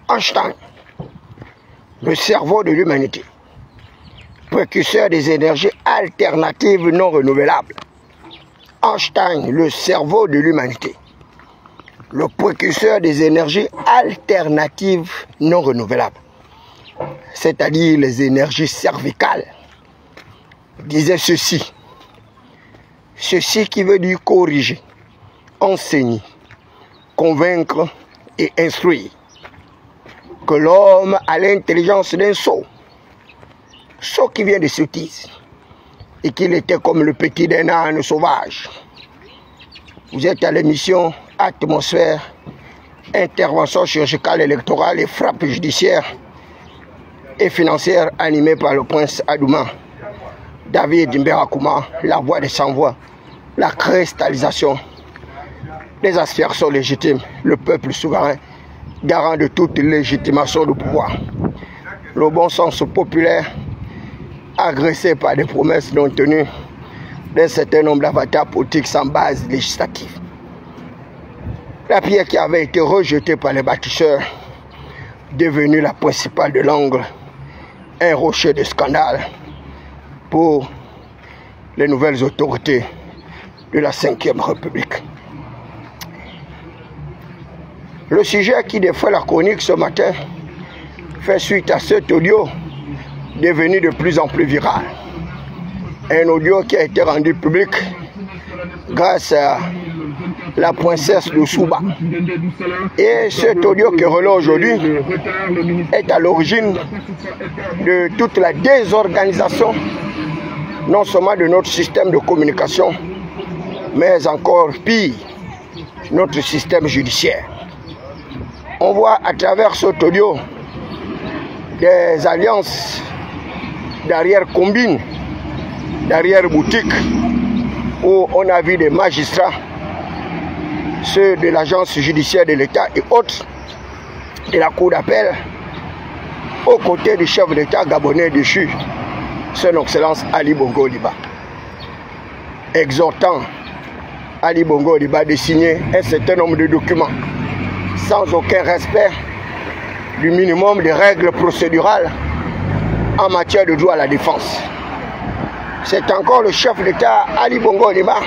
Einstein, le cerveau de l'humanité, précurseur des énergies alternatives non renouvelables. Einstein, le cerveau de l'humanité, le précurseur des énergies alternatives non renouvelables, c'est-à-dire les énergies cervicales, disait ceci. Ceci qui veut dire corriger, enseigner, convaincre et instruire. Que l'homme a l'intelligence d'un sot qui vient de sottise, et qu'il était comme le petit d'un âne sauvage. Vous êtes à l'émission Atmosphère, intervention chirurgicale électorale et frappe judiciaire et financière animée par le prince Adouma, David Mberakouma, la voix des sans-voix, la cristallisation des aspirations légitimes, le peuple souverain, garant de toute légitimation du pouvoir. Le bon sens populaire, agressé par des promesses non tenues d'un certain nombre d'avatars politiques sans base législative. La pierre qui avait été rejetée par les bâtisseurs, devenue la principale de l'angle, un rocher de scandale pour les nouvelles autorités de la Ve République. Le sujet qui défait la chronique ce matin fait suite à cet audio devenu de plus en plus viral. Un audio qui a été rendu public grâce à la princesse de Souba. Et cet audio qui relaie aujourd'hui est à l'origine de toute la désorganisation, non seulement de notre système de communication, mais encore pire, notre système judiciaire. On voit à travers cet audio des alliances d'arrière-combine, d'arrière-boutique, où on a vu des magistrats, ceux de l'agence judiciaire de l'État et autres, de la cour d'appel, aux côtés du chef d'État gabonais déchu, son Excellence Ali Bongo Ondimba, exhortant Ali Bongo Ondimba de signer un certain nombre de documents sans aucun respect du minimum des règles procédurales en matière de droit à la défense. C'est encore le chef d'État Ali Bongo Ondimba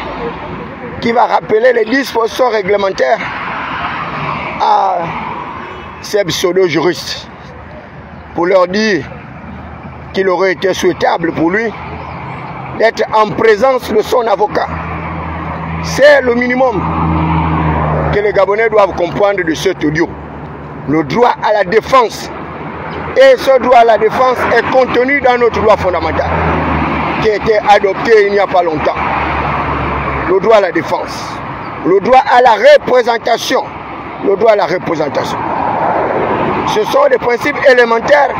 qui va rappeler les dispositions réglementaires à ces pseudo-juristes pour leur dire qu'il aurait été souhaitable pour lui d'être en présence de son avocat. C'est le minimum que les Gabonais doivent comprendre de cet audio. Le droit à la défense. Et ce droit à la défense est contenu dans notre loi fondamentale qui a été adopté il n'y a pas longtemps. Le droit à la défense. Le droit à la représentation. Le droit à la représentation. Ce sont des principes élémentaires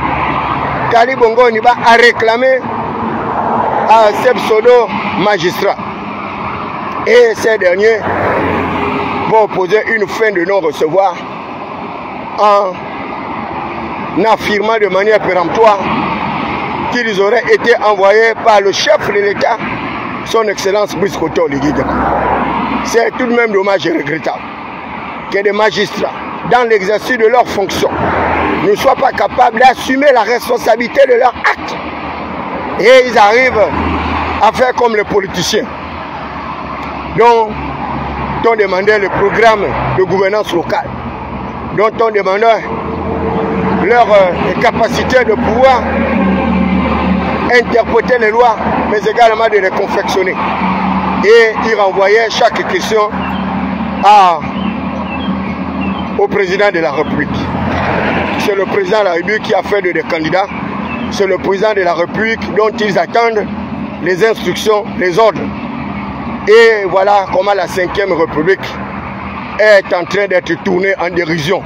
qu'Ali Bongo Ondimba a réclamé à ces pseudo-magistrats. Et ces derniers vont opposer une fin de non-recevoir en affirmant de manière péremptoire qu'ils auraient été envoyés par le chef de l'État, son Excellence Brice Oligui Nguema. C'est tout de même dommage et regrettable que des magistrats, dans l'exercice de leurs fonctions, ne soient pas capables d'assumer la responsabilité de leurs actes. Et ils arrivent à faire comme les politiciens, dont on demandait le programme de gouvernance locale, dont on demandait leur capacité de pouvoir interpréter les lois, mais également de les confectionner. Et ils renvoyaient chaque question au président de la République. C'est le président de la République qui a fait des candidats. C'est le président de la République dont ils attendent les instructions, les ordres. Et voilà comment la Ve République est en train d'être tournée en dérision.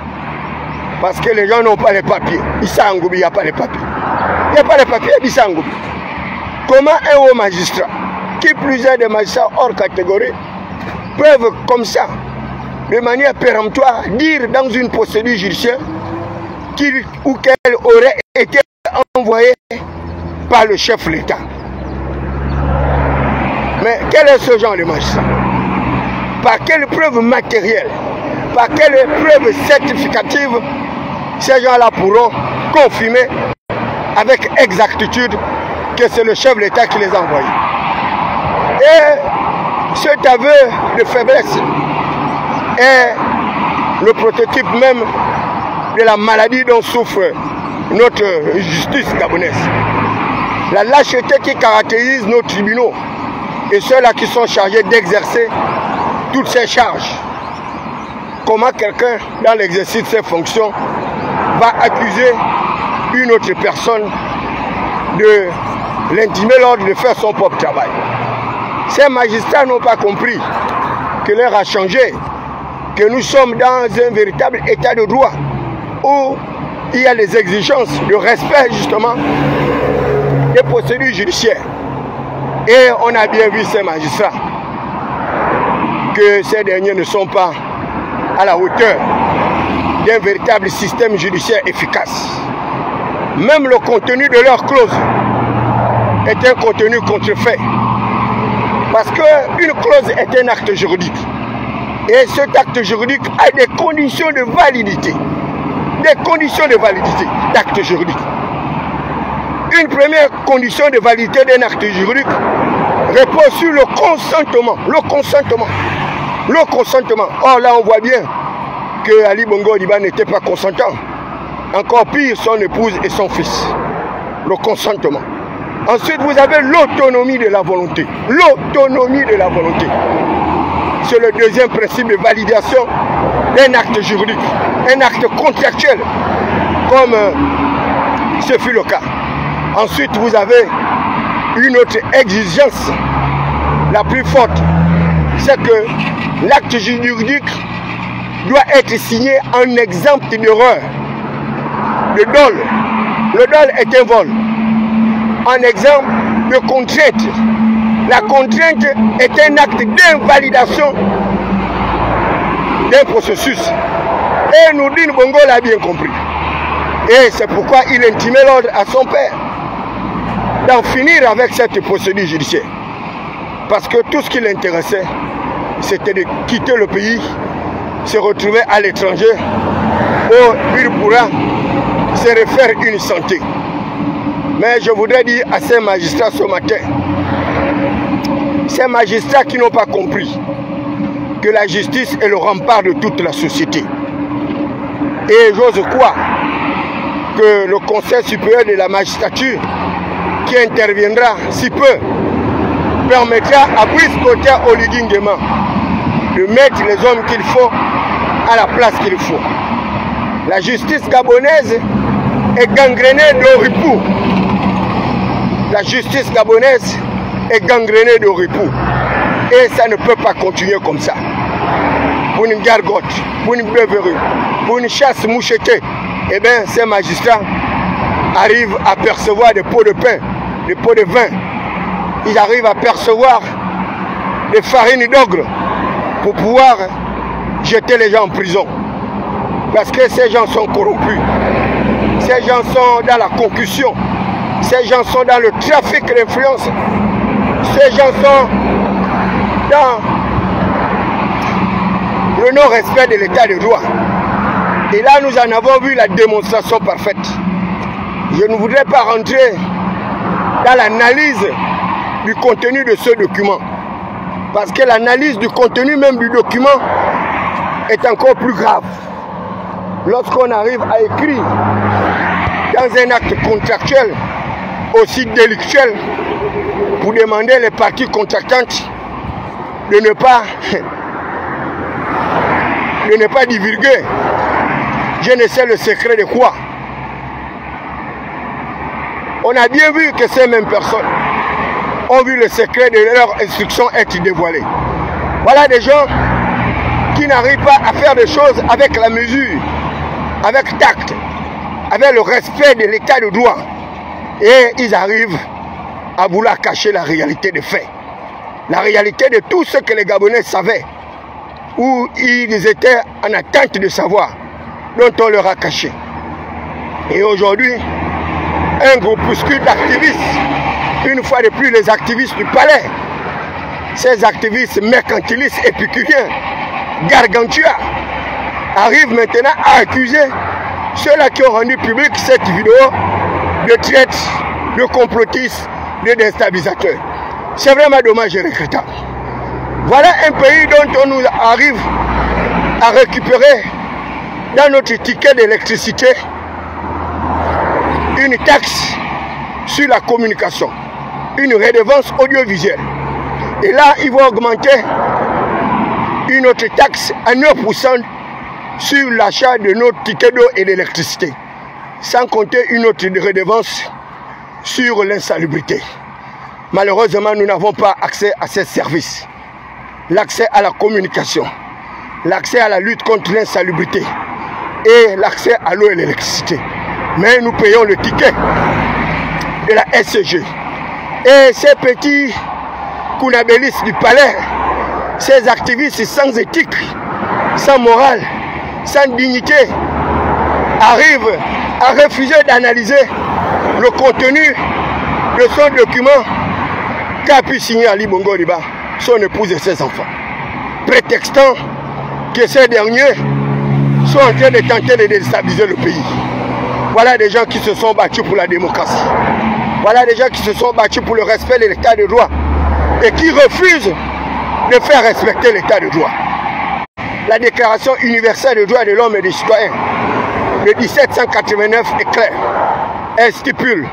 Parce que les gens n'ont pas les papiers. Issa Ngoubi, il n'y a pas les papiers. Il n'y a pas les papiers d'Issa Ngoubi. Comment un haut magistrat, qui plus est des magistrats hors catégorie, peuvent comme ça, de manière péremptoire, dire dans une procédure judiciaire qu'il ou qu'elle aurait été envoyée par le chef de l'État? Mais quel est ce genre de magistrat? Par quelle preuve matérielle, par quelle preuve certificative ces gens-là pourront confirmer avec exactitude que c'est le chef de l'État qui les a envoyés. Et cet aveu de faiblesse est le prototype même de la maladie dont souffre notre justice gabonaise. La lâcheté qui caractérise nos tribunaux et ceux-là qui sont chargés d'exercer toutes ces charges. Comment quelqu'un, dans l'exercice de ses fonctions, va accuser une autre personne de l'intimer l'ordre de faire son propre travail. Ces magistrats n'ont pas compris que l'heure a changé, que nous sommes dans un véritable état de droit où il y a des exigences de respect justement des procédures judiciaires. Et on a bien vu ces magistrats que ces derniers ne sont pas à la hauteur d'un véritable système judiciaire efficace. Même le contenu de leur clause est un contenu contrefait. Parce qu'une clause est un acte juridique. Et cet acte juridique a des conditions de validité. Des conditions de validité d'acte juridique. Une première condition de validité d'un acte juridique repose sur le consentement. Le consentement. Le consentement. Or là, on voit bien que Ali Bongo Odiba n'était pas consentant. Encore pire, son épouse et son fils. Le consentement. Ensuite, vous avez l'autonomie de la volonté. L'autonomie de la volonté. C'est le deuxième principe de validation d'un acte juridique. Un acte contractuel, comme ce fut le cas. Ensuite, vous avez une autre exigence, la plus forte. C'est que l'acte juridique doit être signé en exempt d'erreur. Le dol. Le dol est un vol. En exemple de contrainte. La contrainte est un acte d'invalidation d'un processus. Et Nourdine Bongo l'a bien compris. Et c'est pourquoi il intimait l'ordre à son père d'en finir avec cette procédure judiciaire. Parce que tout ce qui l'intéressait, c'était de quitter le pays, se retrouver à l'étranger, où il pourra se refaire une santé. Mais je voudrais dire à ces magistrats ce matin, ces magistrats qui n'ont pas compris que la justice est le rempart de toute la société. Et j'ose croire que le Conseil supérieur de la magistrature qui interviendra si peu permettra à Brice Côté Oligui Nguema de mettre les hommes qu'il faut à la place qu'il faut. La justice gabonaise est gangrénée d'oripeaux. La justice gabonaise est gangrénée d'oripeaux. Et ça ne peut pas continuer comme ça. Pour une gargote, pour une beuverie, pour une chasse mouchetée, eh bien ces magistrats arrivent à percevoir des pots de pain, des pots de vin. Ils arrivent à percevoir des farines d'ogre pour pouvoir jeter les gens en prison. Parce que ces gens sont corrompus. Ces gens sont dans la concussion. Ces gens sont dans le trafic d'influence. Ces gens sont dans le non-respect de l'état de droit. Et là, nous en avons vu la démonstration parfaite. Je ne voudrais pas rentrer dans l'analyse du contenu de ce document. Parce que l'analyse du contenu même du document est encore plus grave. Lorsqu'on arrive à écrire dans un acte contractuel aussi délictuel pour demander les parties contractantes de ne pas divulguer je ne sais le secret de quoi. On a bien vu que ces mêmes personnes ont vu le secret de leur instruction être dévoilé. Voilà des gens qui n'arrivent pas à faire des choses avec la mesure, avec tact, avec le respect de l'état de droit. Et ils arrivent à vouloir cacher la réalité des faits. La réalité de tout ce que les Gabonais savaient, où ils étaient en attente de savoir, dont on leur a caché. Et aujourd'hui, un groupuscule d'activistes, une fois de plus les activistes du palais, ces activistes mercantilistes, épicuriens, gargantua, arrivent maintenant à accuser ceux-là qui ont rendu public cette vidéo de traite, de complotistes, de déstabilisateurs. C'est vraiment dommage et regrettable. Voilà un pays dont on nous arrive à récupérer dans notre ticket d'électricité une taxe sur la communication, une redevance audiovisuelle. Et là, ils vont augmenter une autre taxe à 9% sur l'achat de nos tickets d'eau et d'électricité, sans compter une autre redevance sur l'insalubrité. Malheureusement, nous n'avons pas accès à ces services. L'accès à la communication, l'accès à la lutte contre l'insalubrité et l'accès à l'eau et l'électricité. Mais nous payons le ticket de la SCG. Et ces petits kounabélistes du palais, ces activistes sans éthique, sans morale, sans dignité, arrivent à refuser d'analyser le contenu de son document qu'a pu signer Ali Bongo Ondimba, son épouse et ses enfants, prétextant que ces derniers sont en train de tenter de déstabiliser le pays. Voilà des gens qui se sont battus pour la démocratie. Voilà des gens qui se sont battus pour le respect de l'état de droit et qui refusent de faire respecter l'état de droit. La déclaration universelle des droits de l'homme et des citoyens de 1789 est claire. Elle stipule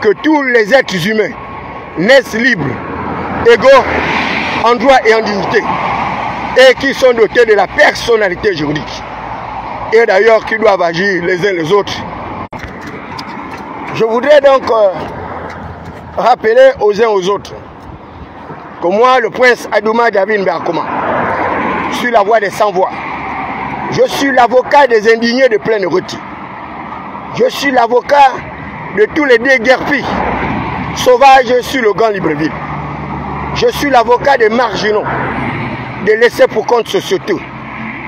que tous les êtres humains naissent libres, égaux en droit et en dignité, et qui sont dotés de la personnalité juridique, et d'ailleurs qui doivent agir les uns les autres. Je voudrais donc rappeler aux uns aux autres que moi, le prince Adouma David Mbakoma, je suis la voix des sans-voix. Je suis l'avocat des indignés de pleine rôtie. Je suis l'avocat de tous les déguerpis sauvages sur le Grand Libreville. Je suis l'avocat des marginaux, des laissés pour compte sociétaux,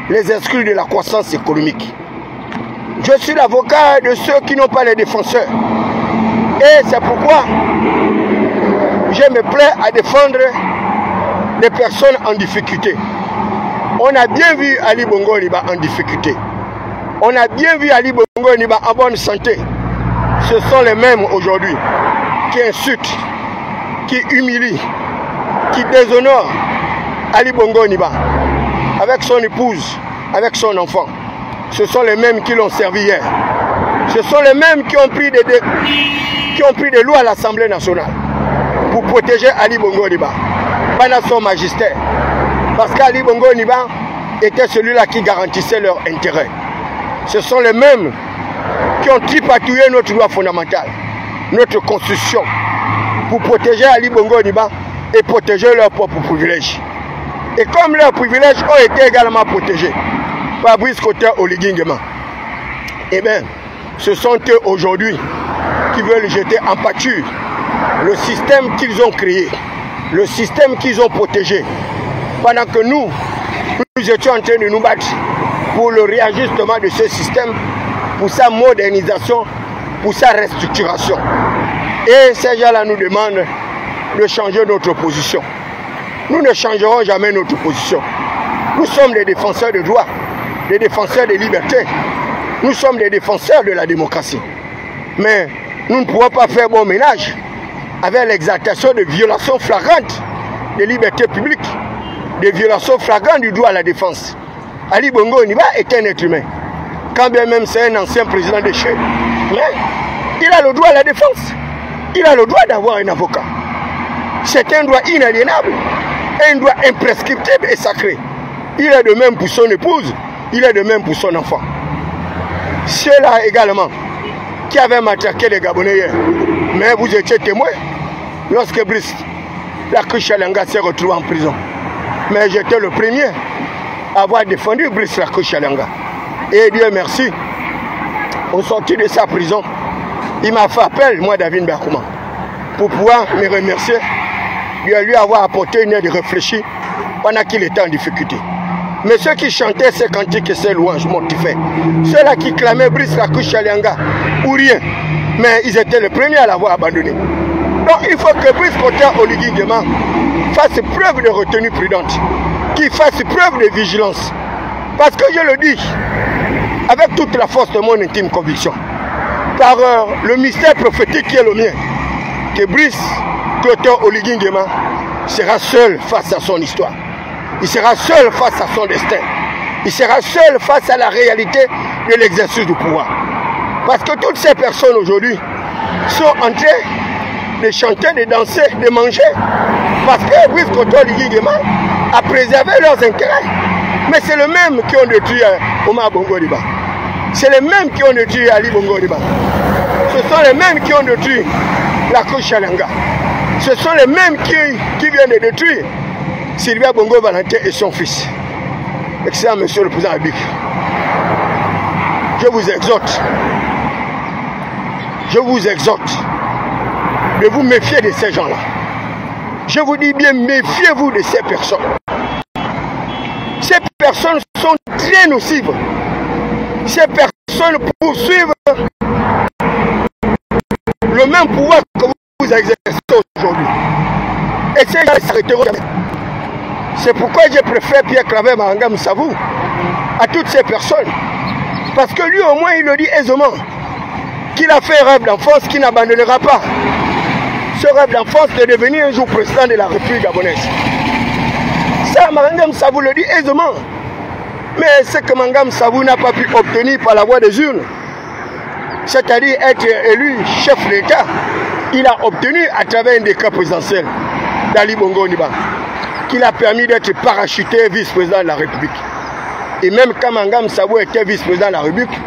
les exclus de la croissance économique. Je suis l'avocat de ceux qui n'ont pas les défenseurs. Et c'est pourquoi je me plais à défendre les personnes en difficulté. On a bien vu Ali Bongo Ondimba en difficulté. On a bien vu Ali Bongo Ondimba en bonne santé. Ce sont les mêmes aujourd'hui qui insultent, qui humilient, qui déshonorent Ali Bongo Ondimba avec son épouse, avec son enfant. Ce sont les mêmes qui l'ont servi hier. Ce sont les mêmes qui ont pris des lois à l'Assemblée nationale pour protéger Ali Bongo Ondimba pendant son magistère. Parce qu'Ali Bongo Ondimba était celui-là qui garantissait leur intérêt. Ce sont les mêmes qui ont tripatouillé notre loi fondamentale, notre constitution, pour protéger Ali Bongo Ondimba et protéger leurs propres privilèges. Et comme leurs privilèges ont été également protégés par Brice Kotter Oligui Nguema, eh bien, ce sont eux aujourd'hui qui veulent jeter en pâture le système qu'ils ont créé, le système qu'ils ont protégé, pendant que nous étions en train de nous battre pour le réajustement de ce système, pour sa modernisation, pour sa restructuration. Et ces gens-là nous demandent de changer notre position. Nous ne changerons jamais notre position. Nous sommes des défenseurs de droits, des défenseurs des libertés. Nous sommes des défenseurs de la démocratie. Mais nous ne pouvons pas faire bon ménage avec l'exaltation de violations flagrantes des libertés publiques, des violations flagrantes du droit à la défense. Ali Bongo Ondimba est un être humain. Quand bien même c'est un ancien président de Chine. Mais il a le droit à la défense. Il a le droit d'avoir un avocat. C'est un droit inaliénable, un droit imprescriptible et sacré. Il est de même pour son épouse, il est de même pour son enfant. Ceux-là également qui avaient matraqué les Gabonais hier. Mais vous étiez témoin lorsque Brice Lakou-Chalanga s'est retrouvé en prison. Mais j'étais le premier à avoir défendu Brice Lakou-Chalanga. Et Dieu merci, au sortir de sa prison, il m'a fait appel, moi David Mbakoma, pour pouvoir me remercier de lui avoir apporté une aide réfléchie pendant qu'il était en difficulté. Mais ceux qui chantaient ces cantiques et ces louanges mortifères, ceux-là qui clamaient Brice Lakou-Chalanga ou rien, mais ils étaient les premiers à l'avoir abandonné. Donc il faut que Brice Kotter Oligui Nguema fasse preuve de retenue prudente, qu'il fasse preuve de vigilance. Parce que je le dis, avec toute la force de mon intime conviction, par le mystère prophétique qui est le mien, que Brice Clotaire Oligui Nguema sera seul face à son histoire. Il sera seul face à son destin. Il sera seul face à la réalité de l'exercice du pouvoir. Parce que toutes ces personnes aujourd'hui sont en train de chanter, de danser, de manger. Parce que Brice Clotaire Oligui Nguema a préservé leurs intérêts. Mais c'est les mêmes qui ont détruit Omar Bongo Ondimba. C'est les mêmes qui ont détruit Ali Bongo Ondimba. Ce sont les mêmes qui ont détruit la Koch Chalanga. Ce sont les mêmes qui viennent de détruire Sylvia Bongo Valentin et son fils. Excellent Monsieur le Président Abik. Je vous exhorte de vous méfier de ces gens-là. Je vous dis bien, méfiez-vous de ces personnes. Ces personnes sont très nocives. Ces personnes poursuivent le même pouvoir que vous exercez aujourd'hui. Et ces gens s'arrêteront jamais. C'est pourquoi je préfère Pierre Claver Mahanga Moussavou à toutes ces personnes. Parce que lui au moins il le dit aisément qu'il a fait un rêve d'enfance qu'il n'abandonnera pas. Ce rêve d'enfance de devenir un jour président de la République gabonaise. Ça, Mahanga Moussavou le dit aisément. Mais ce que Mahanga Moussavou n'a pas pu obtenir par la voie des urnes, c'est-à-dire être élu chef de l'État, il a obtenu à travers un décret présidentiel d'Ali Bongo Ondimba, qu'il a permis d'être parachuté vice-président de la République. Et même quand Mahanga Moussavou était vice-président de la République,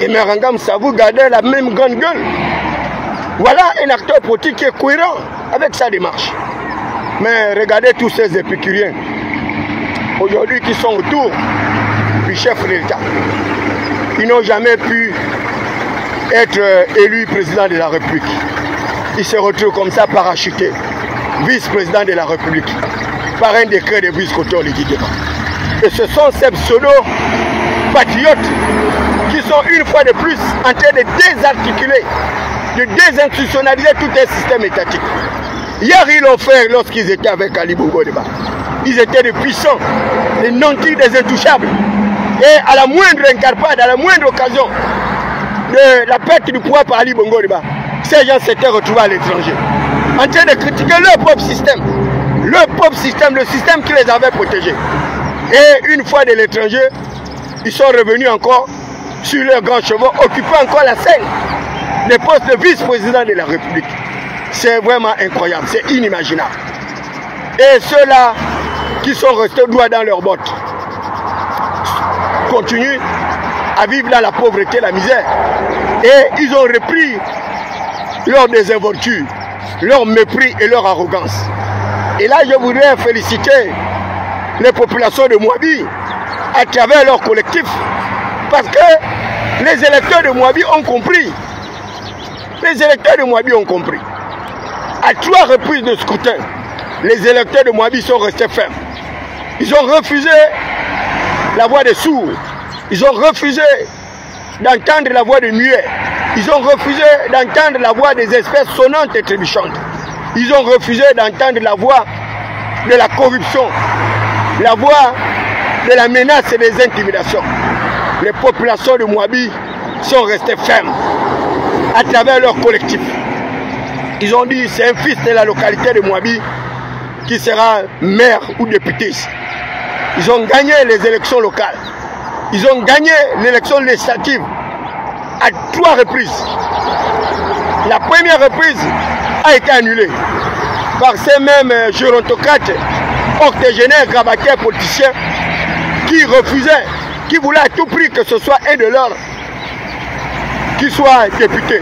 et Mahanga Moussavou gardait la même grande gueule. Voilà un acteur politique qui est cohérent avec sa démarche. Mais regardez tous ces épicuriens aujourd'hui qui sont autour du chef de l'État. Ils n'ont jamais pu être élus président de la République. Ils se retrouvent comme ça parachutés, vice-président de la République, par un décret de Brice Clotaire Oligui Nguema. Et ce sont ces pseudo-patriotes qui sont une fois de plus en train de désarticuler, de désinstitutionnaliser tout un système étatique. Hier, ils l'ont fait lorsqu'ils étaient avec Ali Bongo Ondimba. Ils étaient des puissants, des nantis, des intouchables. Et à la moindre incarpade, à la moindre occasion de la perte du pouvoir par Ali Bongo Ondimba, ces gens s'étaient retrouvés à l'étranger, en train de critiquer leur propre système, le système qui les avait protégés. Et une fois de l'étranger, ils sont revenus encore sur leurs grands chevaux, occupant encore la scène des postes de vice-président de la République. C'est vraiment incroyable, c'est inimaginable. Et ceux-là qui sont restés droits dans leurs bottes continuent à vivre dans la pauvreté, la misère. Et ils ont repris leur désinvolture, leur mépris et leur arrogance. Et là, je voudrais féliciter les populations de Moabi à travers leur collectif, parce que les électeurs de Moabi ont compris. Les électeurs de Moabi ont compris. À 3 reprises de scrutin, les électeurs de Moabi sont restés fermes. Ils ont refusé la voix des sourds. Ils ont refusé d'entendre la voix des muets. Ils ont refusé d'entendre la voix des espèces sonnantes et trébuchantes. Ils ont refusé d'entendre la voix de la corruption, la voix de la menace et des intimidations. Les populations de Moabi sont restées fermes à travers leur collectif. Ils ont dit c'est un fils de la localité de Moabi qui sera maire ou député. Ils ont gagné les élections locales. Ils ont gagné l'élection législative à 3 reprises. La première reprise a été annulée par ces mêmes gérontocrates, octogénaires, grabataires, politiciens qui refusaient, qui voulaient à tout prix que ce soit un de leurs qui soit député.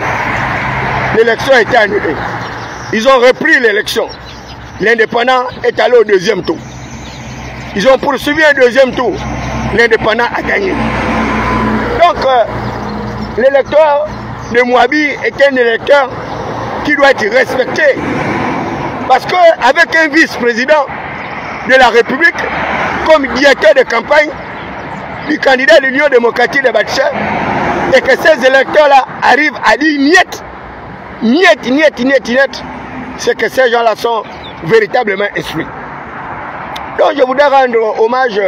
L'élection a été annulée. Ils ont repris l'élection. L'indépendant est allé au 2e tour. Ils ont poursuivi un 2e tour. L'indépendant a gagné. Donc, l'électeur de Moabi est un électeur qui doit être respecté. Parce qu'avec un vice-président de la République, comme directeur de campagne du candidat de l'Union démocratique de Batiché, et que ces électeurs-là arrivent à dire niet, c'est que ces gens-là sont véritablement instruits. Donc je voudrais rendre hommage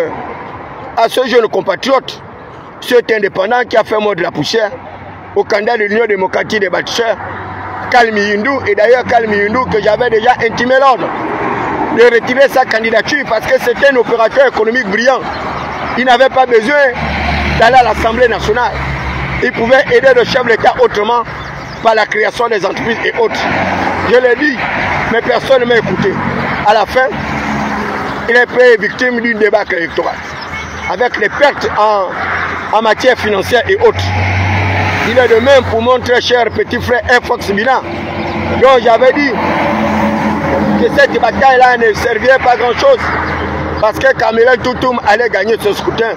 à ce jeune compatriote cet indépendant qui a fait mort de la poussière au candidat de l'Union démocratique des bâtisseurs, Kalmi Yindou, et d'ailleurs Kalmi Yindou que j'avais déjà intimé l'ordre de retirer sa candidature parce que c'était un opérateur économique brillant. Il n'avait pas besoin d'aller à l'Assemblée nationale. Il pouvait aider le chef de l'État autrement par la création des entreprises et autres. Je l'ai dit, mais personne ne m'a écouté. À la fin, il est payé victime d'une débâcle électorale avec les pertes en matière financière et autres. Il est de même pour mon très cher petit frère Fox Milan, dont j'avais dit que cette bataille-là ne servirait pas grand-chose parce que Kamelen Toutoum allait gagner ce scrutin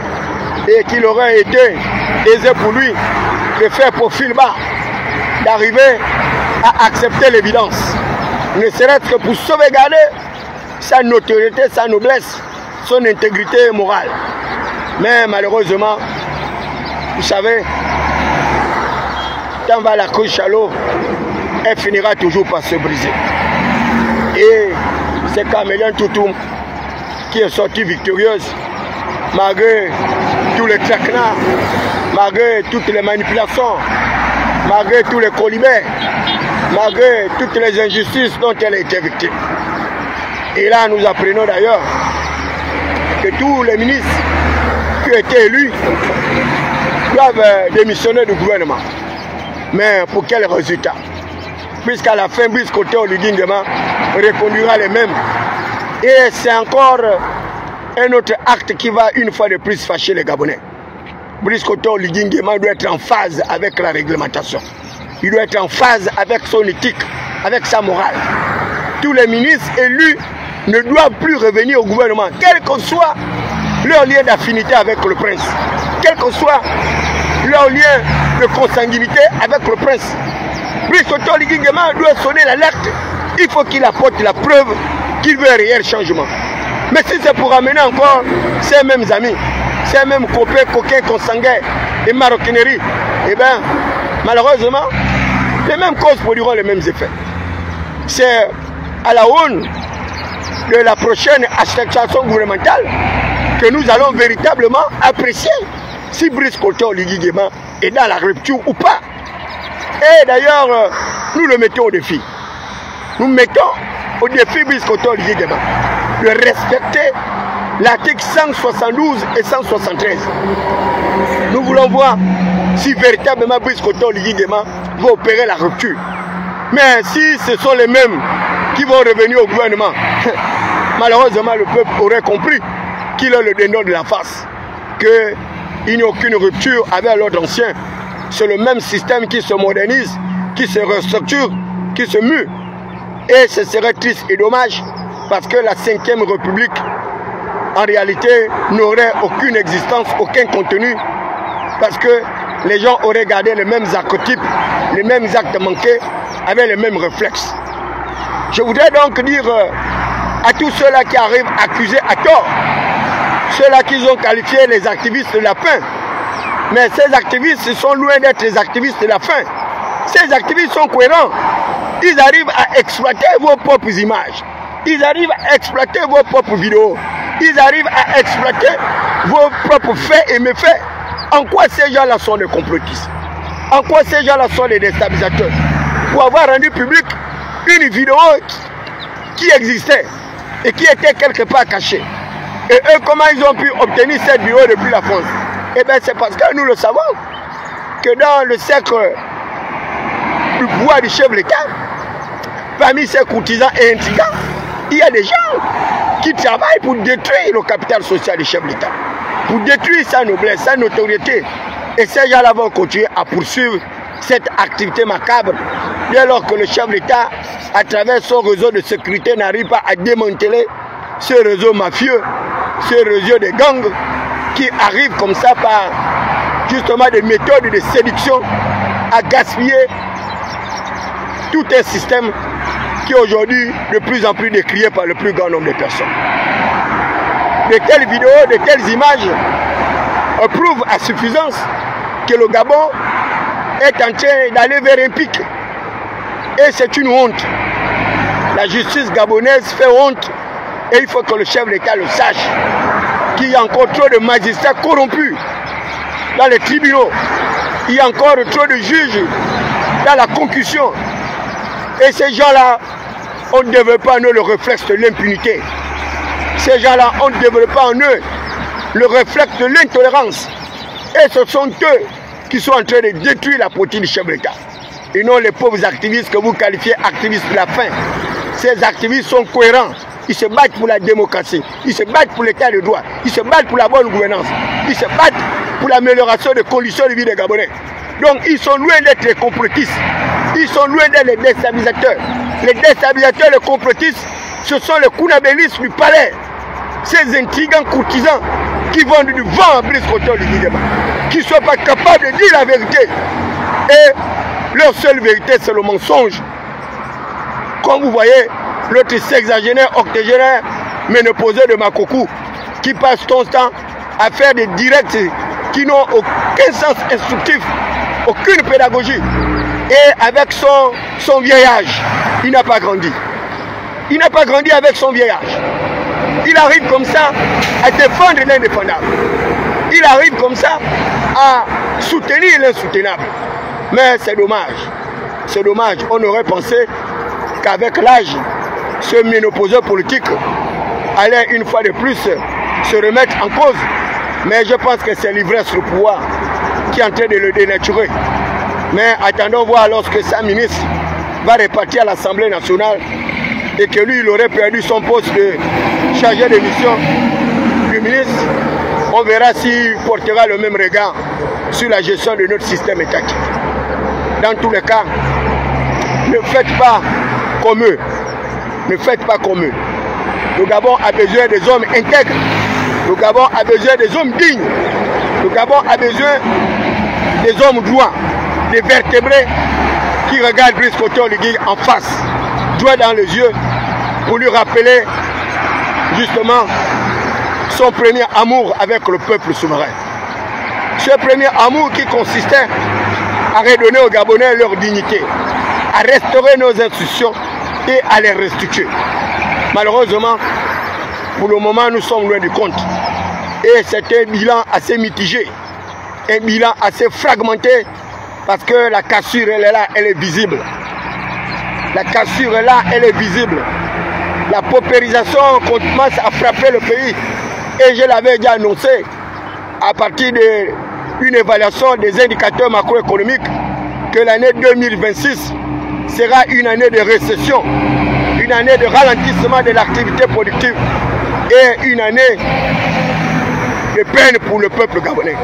et qu'il aurait été aisé pour lui de faire profil bas, d'arriver à accepter l'évidence, ne serait-ce que pour sauvegarder sa notoriété, sa noblesse, son intégrité morale. Mais malheureusement, vous savez, quand va la couche à l'eau, elle finira toujours par se briser. Et c'est Kamelen Toutoum qui est sortie victorieuse, malgré tous les traquenards, malgré toutes les manipulations, malgré tous les colibets, malgré toutes les injustices dont elle a été victime. Et là, nous apprenons d'ailleurs que tous les ministres qui ont été élus doivent démissionner du gouvernement. Mais pour quel résultat? Puisqu'à la fin, Brice Koto Oligui Nguema reconduira les mêmes. Et c'est encore un autre acte qui va une fois de plus fâcher les Gabonais. Brice Koto Oligui Nguema doit être en phase avec la réglementation. Il doit être en phase avec son éthique, avec sa morale. Tous les ministres élus ne doivent plus revenir au gouvernement, quel que soit leur lien d'affinité avec le prince, quel que soit leur lien de consanguinité avec le prince. Brice Koto Oligui Nguema doit sonner l'alerte. Il faut qu'il apporte la preuve qu'il veut un réel changement. Mais si c'est pour amener encore ces mêmes amis, ces mêmes copains, coquins, consanguins et maroquineries, eh bien, malheureusement, les mêmes causes produiront les mêmes effets. C'est à la aune de la prochaine administration gouvernementale que nous allons véritablement apprécier si Brice Koto Oligui Nguema est dans la rupture ou pas. Et d'ailleurs, nous le mettons au défi. Nous mettons au défi Brice Koto Oligui Nguema de respecter l'article 172 et 173. Nous voulons voir si véritablement Brice Koto Oligui Nguema va opérer la rupture. Mais si ce sont les mêmes qui vont revenir au gouvernement, malheureusement le peuple aurait compris qu'il est le dénor de la face, qu'il n'y a aucune rupture avec l'ordre ancien. C'est le même système qui se modernise, qui se restructure, qui se mue. Et ce serait triste et dommage parce que la 5e République, en réalité, n'aurait aucune existence, aucun contenu, parce que les gens auraient gardé les mêmes archétypes, les mêmes actes manqués, avec les mêmes réflexes. Je voudrais donc dire à tous ceux-là qui arrivent accusés à tort, ceux-là qui ont qualifié les activistes de la faim, mais ces activistes sont loin d'être les activistes de la faim. Ces activistes sont cohérents. Ils arrivent à exploiter vos propres images. Ils arrivent à exploiter vos propres vidéos. Ils arrivent à exploiter vos propres faits et méfaits. En quoi ces gens-là sont des complotistes? En quoi ces gens-là sont des déstabilisateurs? Pour avoir rendu public une vidéo qui existait et qui était quelque part cachée. Et eux, comment ils ont pu obtenir cette vidéo depuis la France? Eh bien, c'est parce que nous le savons, que dans le cercle du pouvoir du chef de l'État, parmi ces courtisans et intrigants, il y a des gens qui travaillent pour détruire le capital social du chef de l'État, pour détruire sa noblesse, sa notoriété. Et ces gens-là vont continuer à poursuivre cette activité macabre dès lors que le chef de l'État, à travers son réseau de sécurité, n'arrive pas à démanteler ce réseau mafieux, ce réseau de gangs qui arrive comme ça par justement des méthodes de séduction à gaspiller tout un système qui est aujourd'hui de plus en plus décrié par le plus grand nombre de personnes. De telles vidéos, de telles images prouvent à suffisance que le Gabon est en train d'aller vers un pic. Et c'est une honte. La justice gabonaise fait honte et il faut que le chef de l'État le sache, qu'il y a encore trop de magistrats corrompus. dans les tribunaux. Il y a encore trop de juges dans la concussion. Et ces gens-là ont développé en eux le réflexe de l'impunité. Ces gens-là ont développé en eux le réflexe de l'intolérance. Et ce sont eux qui sont en train de détruire la politique du chef de l'État. Et non les pauvres activistes que vous qualifiez activistes de la faim. Ces activistes sont cohérents. Ils se battent pour la démocratie. Ils se battent pour l'état de droit. Ils se battent pour la bonne gouvernance. Ils se battent pour l'amélioration des conditions de vie des Gabonais. Donc ils sont loin d'être les complotistes. Ils sont loin d'être les déstabilisateurs. Les déstabilisateurs, les complotistes, ce sont les Kounabélistes du palais. Ces intrigants courtisans qui vendent du vent à Brice Cotton du Guinée, qui ne sont pas capables de dire la vérité. Et leur seule vérité, c'est le mensonge. Comme vous voyez, l'autre sexagénaire, octogénaire, ménopausé de Makokou, qui passe son temps à faire des directs qui n'ont aucun sens instructif, aucune pédagogie. Et avec son vieillage, il n'a pas grandi. Il n'a pas grandi avec son vieillage. Il arrive comme ça à défendre l'indéfendable. Il arrive comme ça à soutenir l'insoutenable. Mais c'est dommage. C'est dommage. On aurait pensé qu'avec l'âge, ce ménopauseux politique allait une fois de plus se remettre en cause. Mais je pense que c'est l'ivresse du pouvoir qui est en train de le dénaturer. Mais attendons voir lorsque sa ministre va repartir à l'Assemblée nationale et que lui, il aurait perdu son poste de chargé de mission du ministre. On verra s'il portera le même regard sur la gestion de notre système étatique. Dans tous les cas, ne faites pas comme eux. Ne faites pas comme eux. Le Gabon a besoin des hommes intègres. Le Gabon a besoin des hommes dignes. Le Gabon a besoin des hommes droits, des vertébrés qui regardent Brice Cotton Ligui en face, droit dans les yeux, pour lui rappeler justement son premier amour avec le peuple souverain. Ce premier amour qui consistait à redonner aux Gabonais leur dignité, à restaurer nos institutions et à les restituer. Malheureusement, pour le moment, nous sommes loin du compte. Et c'est un bilan assez mitigé, un bilan assez fragmenté, parce que la cassure, elle est là, elle est visible. La cassure est là, elle est visible. La paupérisation commence à frapper le pays. Et je l'avais déjà annoncé, à partir d'une évaluation des indicateurs macroéconomiques, que l'année 2026 sera une année de récession, une année de ralentissement de l'activité productive et une année de peine pour le peuple gabonais.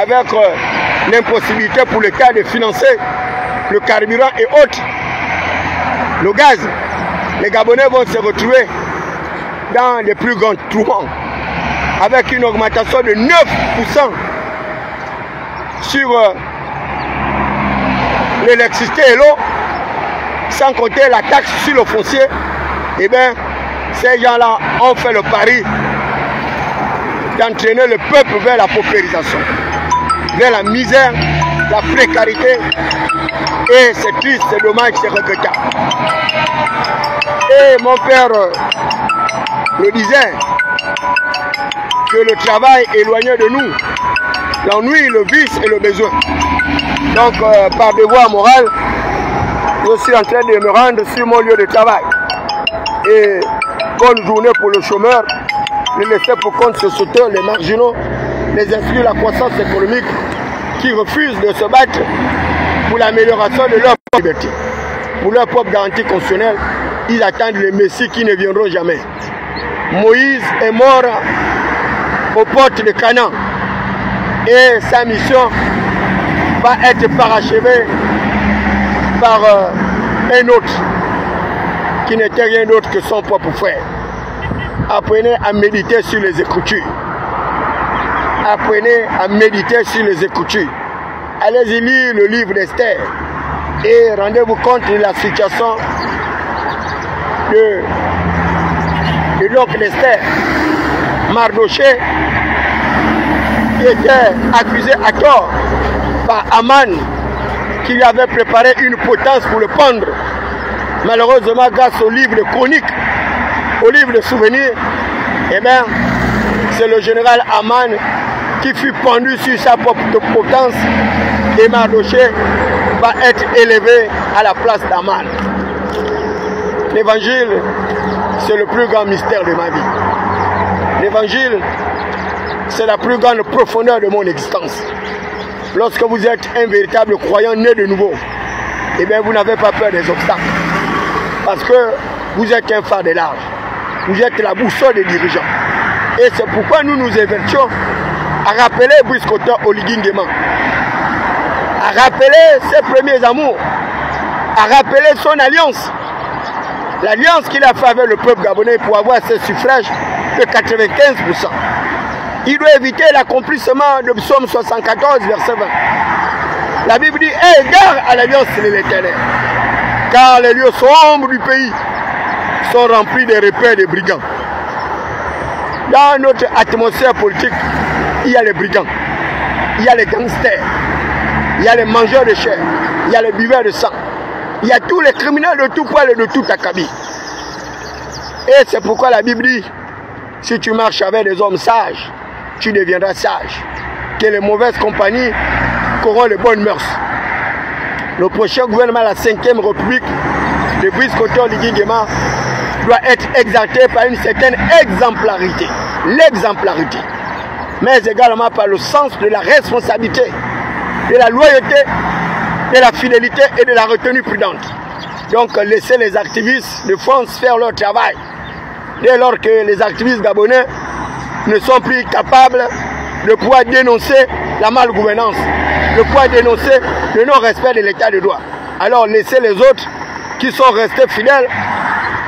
Avec l'impossibilité pour l'État de financer le carburant et autres, le gaz, les Gabonais vont se retrouver dans les plus grands tourments, avec une augmentation de 9% sur l'électricité et l'eau, sans compter la taxe sur le foncier. Eh bien, ces gens-là ont fait le pari d'entraîner le peuple vers la paupérisation, vers la misère, la précarité. Et c'est triste, c'est dommage, c'est regrettable. Et mon père le disait, que le travail éloignait de nous l'ennui, le vice et le besoin. Donc, par devoir moral, je suis en train de me rendre sur mon lieu de travail. Et bonne journée pour le chômeur, les laisser pour compte ce secteur, les marginaux, les inscrits de la croissance économique qui refusent de se battre pour l'amélioration de leur propre liberté, pour leur propre garantie constitutionnelle. Ils attendent les messies qui ne viendront jamais. Moïse est mort aux portes de Canaan et sa mission va être parachevée par un autre qui n'était rien d'autre que son propre frère. Apprenez à méditer sur les Écritures. Apprenez à méditer sur les Écritures. Allez-y lire le livre d'Esther et rendez-vous compte de la situation de l'oncle d'Esther, Mardoché, qui était accusé à tort par Aman, qui lui avait préparé une potence pour le pendre. Malheureusement, grâce au livre de chroniques, au livre de souvenirs, eh bien, c'est le général Aman qui fut pendu sur sa propre potence, et Mardoché va être élevé à la place d'Aman. L'évangile, c'est le plus grand mystère de ma vie. L'évangile, c'est la plus grande profondeur de mon existence. Lorsque vous êtes un véritable croyant né de nouveau, eh bien vous n'avez pas peur des obstacles. Parce que vous êtes un phare de large. Vous êtes la boussole des dirigeants. Et c'est pourquoi nous nous évertions à rappeler Brice Kotor Oligui Nguema, à rappeler ses premiers amours, à rappeler son alliance. L'alliance qu'il a fait avec le peuple gabonais pour avoir ses suffrages de 95%. Il doit éviter l'accomplissement de Psaume 74, verset 20. La Bible dit, aie égard à l'alliance de l'Éternel, car les lieux sombres du pays sont remplis de repères de brigands. Dans notre atmosphère politique, il y a les brigands, il y a les gangsters, il y a les mangeurs de chair, il y a les buveurs de sang, il y a tous les criminels de tout poil et de tout acabit. Et c'est pourquoi la Bible dit, si tu marches avec des hommes sages, tu deviendras sage. Que les mauvaises compagnies corrompent les bonnes mœurs. Le prochain gouvernement de la 5e République de Brice Kotor Oligui Nguema doit être exalté par une certaine exemplarité. L'exemplarité. Mais également par le sens de la responsabilité, de la loyauté, de la fidélité et de la retenue prudente. Donc laissez les activistes de France faire leur travail. Dès lors que les activistes gabonais ne sont plus capables de pouvoir dénoncer la malgouvernance, de pouvoir dénoncer le non-respect de l'état de droit. Alors laissez les autres qui sont restés fidèles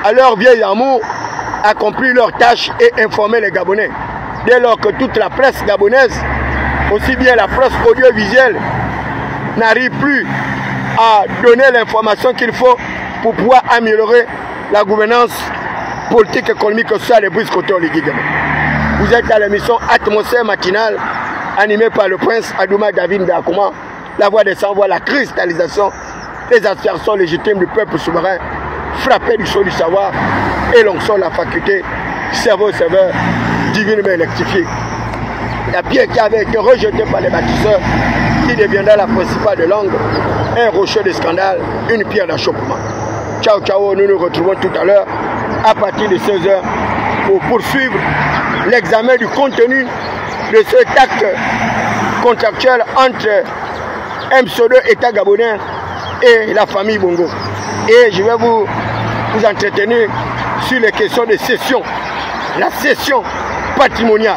à leur vieil amour accomplir leurs tâches et informer les Gabonais. Dès lors que toute la presse gabonaise, aussi bien la presse audiovisuelle, n'arrive plus à donner l'information qu'il faut pour pouvoir améliorer la gouvernance politique, économique, sociale de Brice Kotor Oligui Nguema. Vous êtes à l'émission Atmosphère matinale, animée par le prince Adouma David Ndakouma, la voix des sans-voix, la cristallisation des aspirations légitimes du peuple souverain, frappé du chaud du savoir et l'onction de la faculté, cerveau-serveur, divinement électrifié. La pierre qui avait été rejetée par les bâtisseurs, qui deviendra la principale de langue, un rocher de scandale, une pierre d'achoppement. Ciao, ciao, nous nous retrouvons tout à l'heure à partir de 16h pour poursuivre l'examen du contenu de cet acte contractuel entre un pseudo État gabonais et la famille Bongo. Et je vais vous entretenir sur les questions de cession, la cession patrimoniale.